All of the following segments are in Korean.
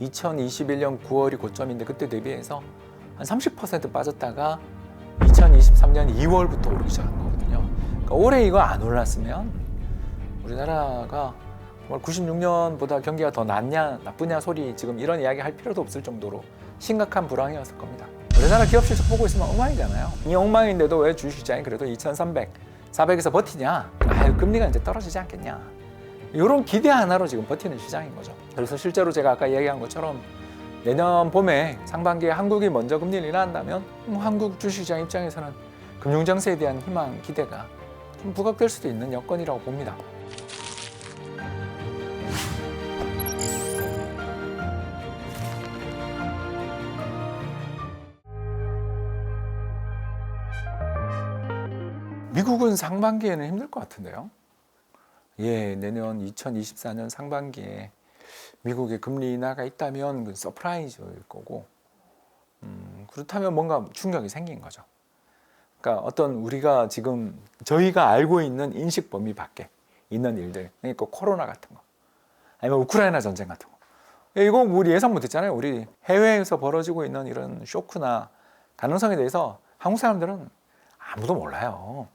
2021년 9월이 고점인데 그때 대비해서 한 30% 빠졌다가 2023년 2월부터 오르기 시작한 거거든요. 그러니까 올해 이거 안 올랐으면 우리나라가 96년보다 경기가 더 낫냐 나쁘냐 소리 지금 이런 이야기 할 필요도 없을 정도로 심각한 불황이었을 겁니다. 우리나라 기업 실적 보고 있으면 엉망이잖아요. 이 엉망인데도 왜 주식시장이 그래도 2300, 400에서 버티냐? 금리가 이제 떨어지지 않겠냐? 이런 기대 하나로 지금 버티는 시장인 거죠. 그래서 실제로 제가 아까 이야기한 것처럼 내년 봄에 상반기에 한국이 먼저 금리를 인하한다면 한국 주식시장 입장에서는 금융정세에 대한 희망, 기대가 좀 부각될 수도 있는 여건이라고 봅니다. 미국은 상반기에는 힘들 것 같은데요. 내년 2024년 상반기에 미국의 금리 인하가 있다면 그 서프라이즈일 거고, 그렇다면 뭔가 충격이 생긴 거죠. 그러니까 어떤 우리가 지금 저희가 알고 있는 인식 범위 밖에 있는 일들, 그러니까 코로나 같은 거, 아니면 우크라이나 전쟁 같은 거, 이거 우리 예상 못했잖아요. 우리 해외에서 벌어지고 있는 이런 쇼크나 가능성에 대해서 한국 사람들은 아무도 몰라요.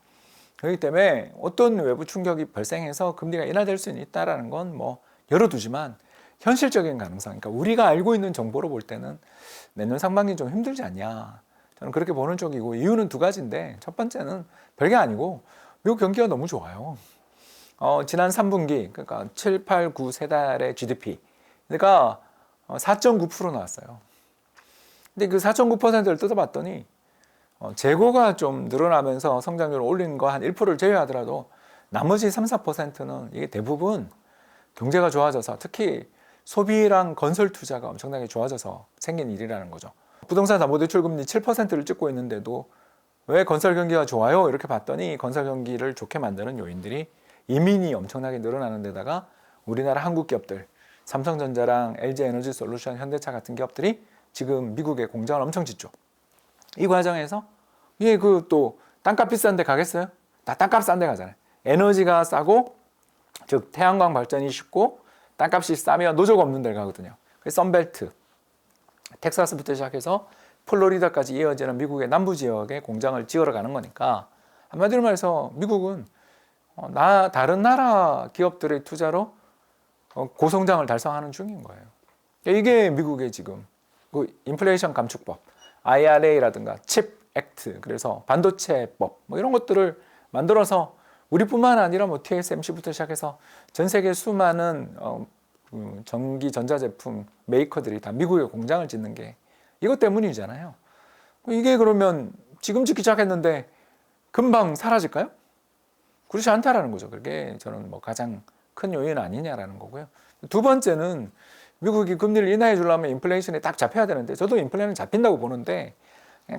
그렇기 때문에 어떤 외부 충격이 발생해서 금리가 인하될 수 있다는 건 뭐 열어두지만 현실적인 가능성, 그러니까 우리가 알고 있는 정보로 볼 때는 내년 상반기 좀 힘들지 않냐, 저는 그렇게 보는 쪽이고, 이유는 두 가지인데, 첫 번째는 별게 아니고 미국 경기가 너무 좋아요. 지난 3분기, 그러니까 7, 8, 9 세 달의 GDP, 그러니까 4.9% 나왔어요. 근데 그 4.9%를 뜯어봤더니 재고가 좀 늘어나면서 성장률을 올린 거 한 1%를 제외하더라도 나머지 3, 4%는 이게 대부분 경제가 좋아져서, 특히 소비랑 건설 투자가 엄청나게 좋아져서 생긴 일이라는 거죠. 부동산 담보대출 금리 7%를 찍고 있는데도 왜 건설 경기가 좋아요? 이렇게 봤더니 건설 경기를 좋게 만드는 요인들이 이민이 엄청나게 늘어나는 데다가 우리나라 한국 기업들, 삼성전자랑 LG에너지솔루션, 현대차 같은 기업들이 지금 미국에 공장을 엄청 짓죠. 이 과정에서 또 땅값 비싼 데 가겠어요? 다 땅값 싼 데 가잖아요. 에너지가 싸고, 즉 태양광 발전이 쉽고 땅값이 싸면 노조가 없는 데 가거든요. 그래서 썬벨트, 텍사스부터 시작해서 플로리다까지 이어지는 미국의 남부 지역에 공장을 지으러 가는 거니까, 한마디로 말해서 미국은 다른 나라 기업들의 투자로 고성장을 달성하는 중인 거예요. 이게 미국의 지금 그 인플레이션 감축법, IRA라든가 칩 액트, 그래서 반도체법 이런 것들을 만들어서 우리뿐만 아니라 TSMC부터 시작해서 전 세계 수많은 전기 전자제품 메이커들이 다 미국에 공장을 짓는 게 이것 때문이잖아요. 이게 그러면 지금 짓기 시작했는데 금방 사라질까요? 그렇지 않다라는 거죠. 그게 저는 가장 큰 요인 아니냐라는 거고요. 두 번째는 미국이 금리를 인하해 주려면 인플레이션이 딱 잡혀야 되는데, 저도 인플레이션은 잡힌다고 보는데,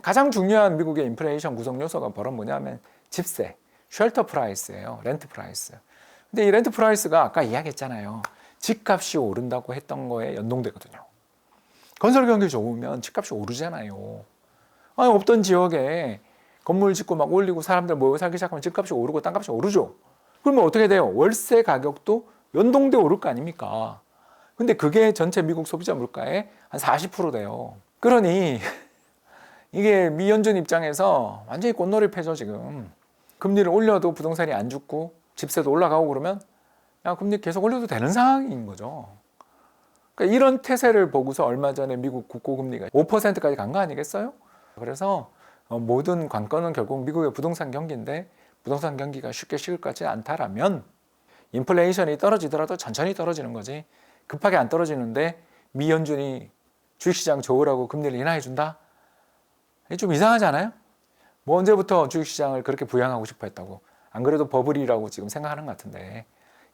가장 중요한 미국의 인플레이션 구성 요소가 바로 뭐냐면 집세, 쉘터 프라이스예요. 렌트 프라이스. 근데 이 렌트 프라이스가 아까 이야기했잖아요. 집값이 오른다고 했던 거에 연동되거든요. 건설 경기 좋으면 집값이 오르잖아요. 없던 지역에 건물 짓고 막 올리고 사람들 모여 살기 시작하면 집값이 오르고 땅값이 오르죠. 그러면 어떻게 돼요? 월세 가격도 연동돼 오를 거 아닙니까? 근데 그게 전체 미국 소비자 물가의 한 40% 돼요. 그러니 이게 미 연준 입장에서 완전히 꽃놀이패죠, 지금. 금리를 올려도 부동산이 안 죽고 집세도 올라가고 그러면 금리 계속 올려도 되는 상황인 거죠. 그러니까 이런 태세를 보고서 얼마 전에 미국 국고금리가 5%까지 간 거 아니겠어요? 그래서 모든 관건은 결국 미국의 부동산 경기인데, 부동산 경기가 쉽게 식을 것 같지 않다라면 인플레이션이 떨어지더라도 천천히 떨어지는 거지, 급하게 안 떨어지는데 미 연준이 주식시장 좋으라고 금리를 인하해 준다? 이게 좀 이상하지 않아요? 언제부터 주식시장을 그렇게 부양하고 싶어 했다고, 안 그래도 버블이라고 지금 생각하는 것 같은데,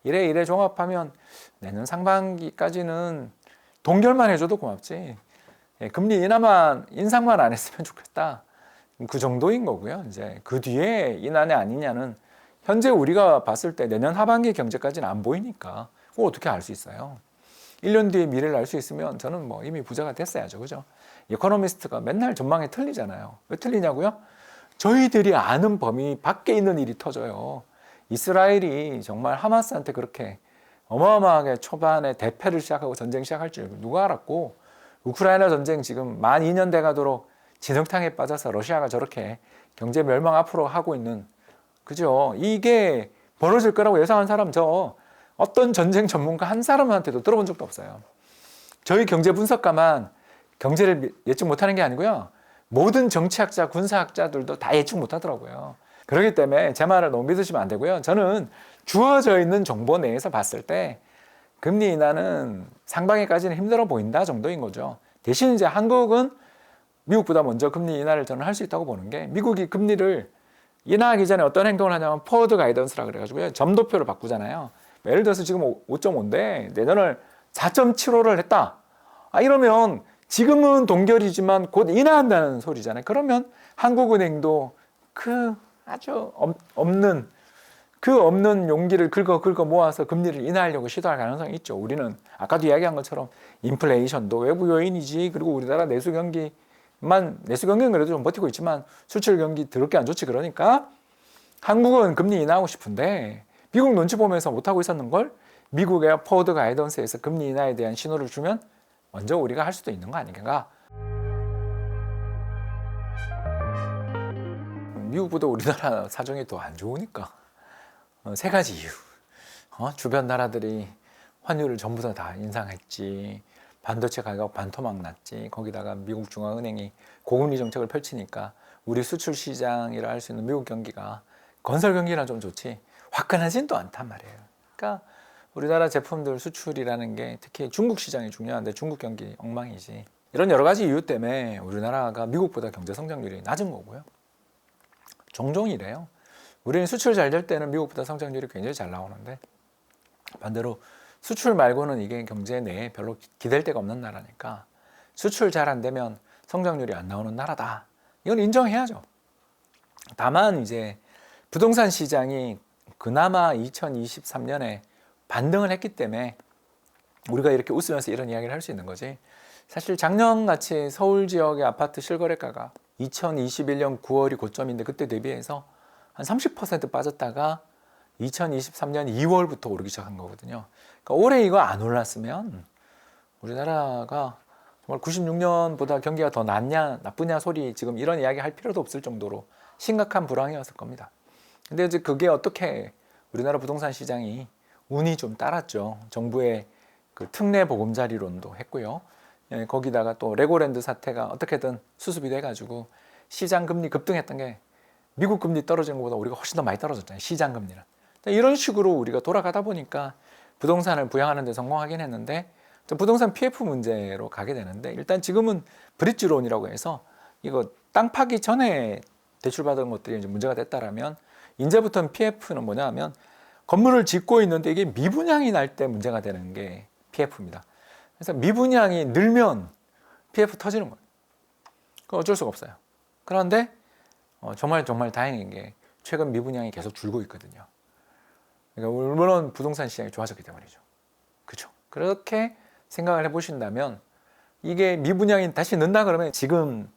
이래 종합하면 내년 상반기까지는 동결만 해줘도 고맙지, 금리 인상만 안 했으면 좋겠다, 그 정도인 거고요. 이제 그 뒤에 인하냐 아니냐는 현재 우리가 봤을 때 내년 하반기 경제까지는 안 보이니까 그걸 어떻게 알 수 있어요? 1년 뒤에 미래를 알 수 있으면 저는 이미 부자가 됐어야죠. 그죠? 이코노미스트가 맨날 전망이 틀리잖아요. 왜 틀리냐고요? 저희들이 아는 범위 밖에 있는 일이 터져요. 이스라엘이 정말 하마스한테 그렇게 어마어마하게 초반에 대패를 시작하고 전쟁 시작할 줄 누가 알았고, 우크라이나 전쟁 지금 만 2년 돼 가도록 진흙탕에 빠져서 러시아가 저렇게 경제 멸망 앞으로 하고 있는, 그죠? 이게 벌어질 거라고 예상한 사람, 저 어떤 전쟁 전문가 한 사람한테도 들어본 적도 없어요. 저희 경제 분석가만 경제를 예측 못하는 게 아니고요, 모든 정치학자, 군사학자들도 다 예측 못하더라고요. 그렇기 때문에 제 말을 너무 믿으시면 안 되고요. 저는 주어져 있는 정보 내에서 봤을 때 금리 인하는 상반기까지는 힘들어 보인다 정도인 거죠. 대신 이제 한국은 미국보다 먼저 금리 인하를 저는 할 수 있다고 보는 게, 미국이 금리를 인하하기 전에 어떤 행동을 하냐면 포워드 가이던스라 그래가지고요, 점도표를 바꾸잖아요. 예를 들어서 지금 5.5인데 내년을 4.75를 했다. 이러면 지금은 동결이지만 곧 인하한다는 소리잖아요. 그러면 한국은행도 아주 없는 용기를 긁어 모아서 금리를 인하하려고 시도할 가능성이 있죠. 우리는 아까도 이야기한 것처럼 인플레이션도 외부 요인이지, 그리고 우리나라 내수 경기는 그래도 좀 버티고 있지만 수출 경기 더럽게 안 좋지. 그러니까 한국은 금리 인하하고 싶은데 미국 눈치 보면서 못하고 있었는 걸 미국의 포워드 가이던스에서 금리 인하에 대한 신호를 주면 먼저 우리가 할 수도 있는 거 아닌가. 미국보다 우리나라 사정이 더 안 좋으니까. 세 가지 이유. 주변 나라들이 환율을 전부 다 인상했지, 반도체 가격 반토막 났지, 거기다가 미국 중앙은행이 고금리 정책을 펼치니까 우리 수출 시장이라 할 수 있는 미국 경기가 건설 경기나 좀 좋지 화끈하진 또 않단 말이에요. 그러니까 우리나라 제품들 수출이라는 게 특히 중국 시장이 중요한데 중국 경기 엉망이지. 이런 여러 가지 이유 때문에 우리나라가 미국보다 경제 성장률이 낮은 거고요. 종종 이래요. 우리는 수출 잘 될 때는 미국보다 성장률이 굉장히 잘 나오는데, 반대로 수출 말고는 이게 경제 내에 별로 기댈 데가 없는 나라니까 수출 잘 안 되면 성장률이 안 나오는 나라다. 이건 인정해야죠. 다만 이제 부동산 시장이 그나마 2023년에 반등을 했기 때문에 우리가 이렇게 웃으면서 이런 이야기를 할 수 있는 거지, 사실 작년같이 서울 지역의 아파트 실거래가가 2021년 9월이 고점인데 그때 대비해서 한 30% 빠졌다가 2023년 2월부터 오르기 시작한 거거든요. 그러니까 올해 이거 안 올랐으면 우리나라가 정말 96년보다 경기가 더 낫냐 나쁘냐 소리 지금 이런 이야기 할 필요도 없을 정도로 심각한 불황이었을 겁니다. 근데 이제 그게 어떻게 우리나라 부동산 시장이 운이 좀 따랐죠. 정부의 그 특례 보금자리론도 했고요. 거기다가 또 레고랜드 사태가 어떻게든 수습이 돼가지고 시장 금리 급등했던 게 미국 금리 떨어지는 것보다 우리가 훨씬 더 많이 떨어졌잖아요. 시장 금리는. 이런 식으로 우리가 돌아가다 보니까 부동산을 부양하는 데 성공하긴 했는데, 부동산 PF 문제로 가게 되는데, 일단 지금은 브릿지론이라고 해서 이거 땅 파기 전에 대출받은 것들이 이제 문제가 됐다라면, 이제부터는 PF는 뭐냐 하면 건물을 짓고 있는데 이게 미분양이 날 때 문제가 되는 게 PF입니다. 그래서 미분양이 늘면 PF 터지는 거예요. 그건 어쩔 수가 없어요. 그런데 정말 다행인 게 최근 미분양이 계속 줄고 있거든요. 그러니까 물론 부동산 시장이 좋아졌기 때문이죠. 그렇죠. 그렇게 생각을 해보신다면 이게 미분양이 다시 는다 그러면 지금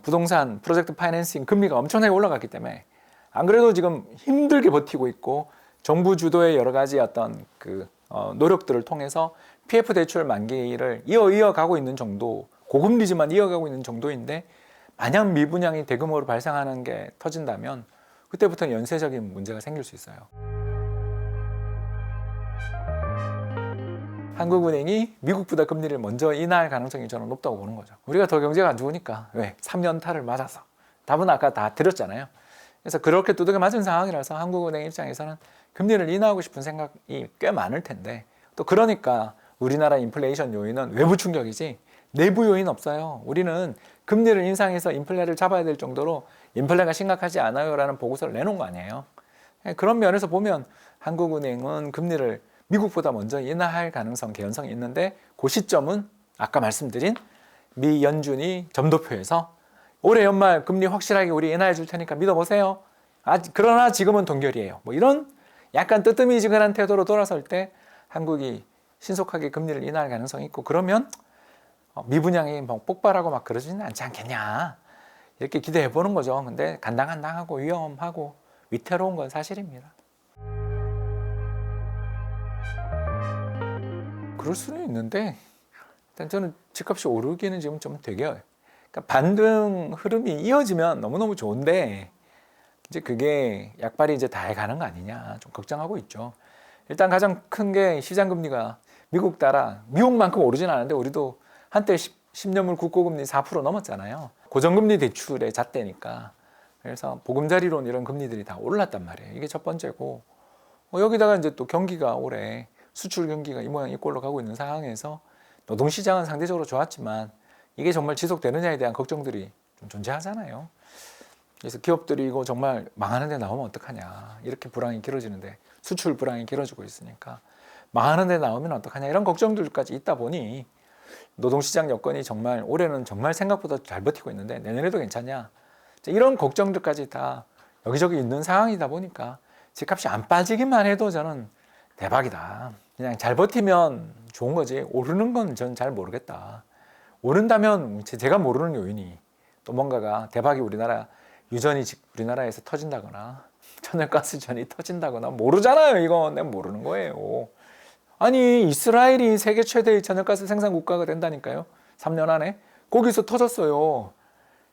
부동산 프로젝트 파이낸싱 금리가 엄청나게 올라갔기 때문에 안 그래도 지금 힘들게 버티고 있고 정부 주도의 여러 가지 어떤 노력들을 통해서 PF 대출 만기를 이어가고 있는 정도, 고금리지만 이어가고 있는 정도인데, 만약 미분양이 대규모로 발생하는 게 터진다면 그때부터는 연쇄적인 문제가 생길 수 있어요. 한국은행이 미국보다 금리를 먼저 인하할 가능성이 저는 높다고 보는 거죠. 우리가 더 경제가 안 좋으니까. 왜? 3년타를 맞아서. 답은 아까 다 드렸잖아요. 그래서 그렇게 두들겨 맞은 상황이라서 한국은행 입장에서는 금리를 인하하고 싶은 생각이 꽤 많을 텐데, 또 그러니까 우리나라 인플레이션 요인은 외부 충격이지 내부 요인 없어요. 우리는 금리를 인상해서 인플레를 잡아야 될 정도로 인플레가 심각하지 않아요 라는 보고서를 내놓은 거 아니에요. 그런 면에서 보면 한국은행은 금리를 미국보다 먼저 인하할 가능성, 개연성이 있는데, 그 시점은 아까 말씀드린 미 연준이 점도표에서 올해 연말 금리 확실하게 우리 인하해 줄 테니까 믿어보세요. 그러나 지금은 동결이에요. 뭐 이런 약간 뜨뜨미지근한 태도로 돌아설 때 한국이 신속하게 금리를 인하할 가능성이 있고, 그러면 미분양이 뭐 폭발하고 막 그러지는 않지 않겠냐, 이렇게 기대해 보는 거죠. 근데 간당간당하고 위험하고 위태로운 건 사실입니다. 그럴 수는 있는데 일단 저는 집값이 오르기는 지금 좀 되게 그러니까 반등 흐름이 이어지면 너무너무 좋은데 이제 그게 약발이 이제 다 해가는 거 아니냐 좀 걱정하고 있죠. 일단 가장 큰 게 시장 금리가 미국 따라 미국만큼 오르진 않았는데 우리도 한때 10년물 국고금리 4% 넘었잖아요. 고정금리 대출의 잣대니까. 그래서 보금자리론 이런 금리들이 다 올랐단 말이에요. 이게 첫 번째고 여기다가 이제 또 경기가 올해 수출 경기가 이 모양 이 꼴로 가고 있는 상황에서 노동시장은 상대적으로 좋았지만 이게 정말 지속되느냐에 대한 걱정들이 좀 존재하잖아요. 그래서 기업들이 이거 정말 망하는 데 나오면 어떡하냐. 이렇게 불황이 길어지는데 수출 불황이 길어지고 있으니까 망하는 데 나오면 어떡하냐. 이런 걱정들까지 있다 보니 노동시장 여건이 정말 올해는 정말 생각보다 잘 버티고 있는데 내년에도 괜찮냐. 이런 걱정들까지 다 여기저기 있는 상황이다 보니까 집값이 안 빠지기만 해도 저는 대박이다. 그냥 잘 버티면 좋은 거지. 오르는 건 전 잘 모르겠다. 오른다면 제가 모르는 요인이 또 뭔가가 대박이 유전이 우리나라에서 터진다거나 천연가스전이 터진다거나 모르잖아요. 이건 내가 모르는 거예요. 아니 이스라엘이 세계 최대의 천연가스 생산 국가가 된다니까요. 3년 안에 거기서 터졌어요.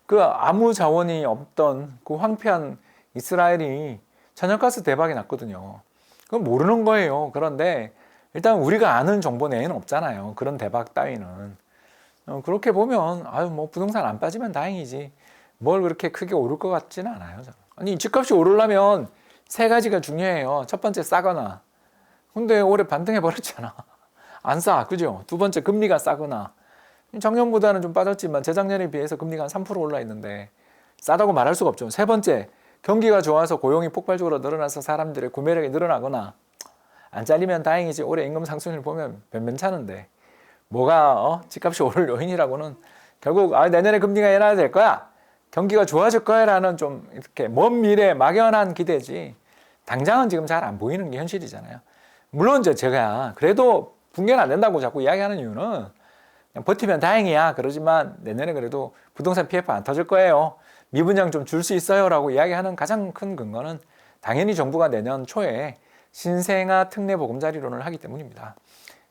그 아무 자원이 없던 그 황폐한 이스라엘이 천연가스 대박이 났거든요. 그건 모르는 거예요. 그런데 일단 우리가 아는 정보 내에는 없잖아요. 그런 대박 따위는. 그렇게 보면 뭐 부동산 안 빠지면 다행이지 뭘 그렇게 크게 오를 것 같지는 않아요. 저는. 아니 집값이 오르려면 세 가지가 중요해요. 첫 번째 싸거나. 근데 올해 반등해 버렸잖아. 안 싸, 그죠? 두 번째 금리가 싸거나. 작년보다는 좀 빠졌지만 재작년에 비해서 금리가 한 3% 올라 있는데 싸다고 말할 수가 없죠. 세 번째 경기가 좋아서 고용이 폭발적으로 늘어나서 사람들의 구매력이 늘어나거나. 안 잘리면 다행이지. 올해 임금 상승률 보면 변변찮은데 뭐가 집값이 오를 요인이라고는 결국 내년에 금리가 인하가 될 거야. 경기가 좋아질 거야 라는 좀 이렇게 먼 미래 막연한 기대지 당장은 지금 잘 안 보이는 게 현실이잖아요. 물론 제가 그래도 붕괴는 안 된다고 자꾸 이야기하는 이유는 그냥 버티면 다행이야. 그러지만 내년에 그래도 부동산 PF 안 터질 거예요. 미분양 좀 줄 수 있어요 라고 이야기하는 가장 큰 근거는 당연히 정부가 내년 초에 신생아 특례 보금자리론을 하기 때문입니다.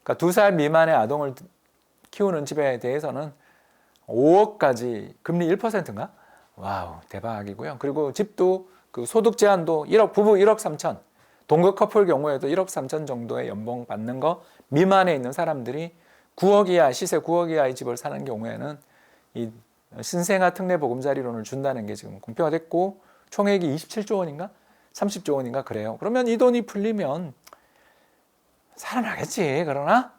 그러니까 2살 미만의 아동을 키우는 집에 대해서는 5억까지 금리 1%인가? 와우 대박이고요. 그리고 집도 그 소득 제한도 1억 부부 1억 3천 동거 커플 경우에도 1억 3천 정도의 연봉 받는 거 미만에 있는 사람들이 9억 이하 시세 9억 이하의 집을 사는 경우에는 이 신생아 특례 보금자리론을 준다는 게 지금 공표가 됐고 총액이 27조 원인가 30조 원인가 그래요. 그러면 이 돈이 풀리면 살아나겠지. 그러나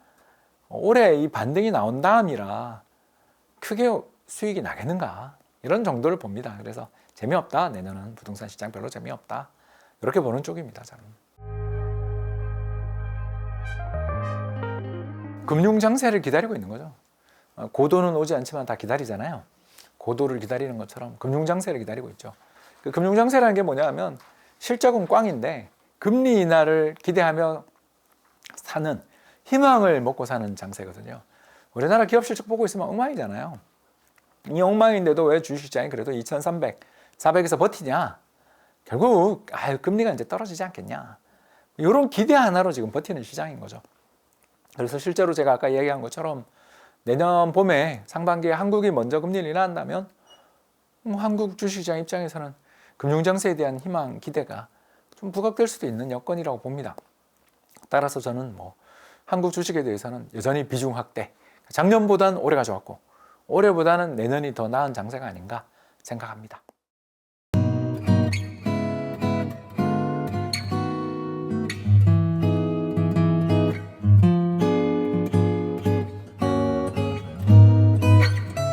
올해 이 반등이 나온 다음이라 크게 수익이 나겠는가 이런 정도를 봅니다. 그래서 재미없다. 내년은 부동산 시장 별로 재미없다. 이렇게 보는 쪽입니다. 저는. 금융 장세를 기다리고 있는 거죠. 고도는 오지 않지만 다 기다리잖아요. 고도를 기다리는 것처럼 금융 장세를 기다리고 있죠. 그 금융 장세라는 게 뭐냐면 실적은 꽝인데 금리 인하를 기대하며 사는 희망을 먹고 사는 장세거든요. 우리나라 기업 실적 보고 있으면 엉망이잖아요. 이 엉망인데도 왜 주식시장이 그래도 2,300, 400에서 버티냐? 결국 금리가 이제 떨어지지 않겠냐? 이런 기대 하나로 지금 버티는 시장인 거죠. 그래서 실제로 제가 아까 이야기한 것처럼 내년 봄에 상반기에 한국이 먼저 금리를 인하한다면 한국 주식시장 입장에서는 금융장세에 대한 희망, 기대가 좀 부각될 수도 있는 여건이라고 봅니다. 따라서 저는 한국 주식에 대해서는 여전히 비중 확대, 작년보다는 올해가 좋았고 올해보다는 내년이 더 나은 장세가 아닌가 생각합니다.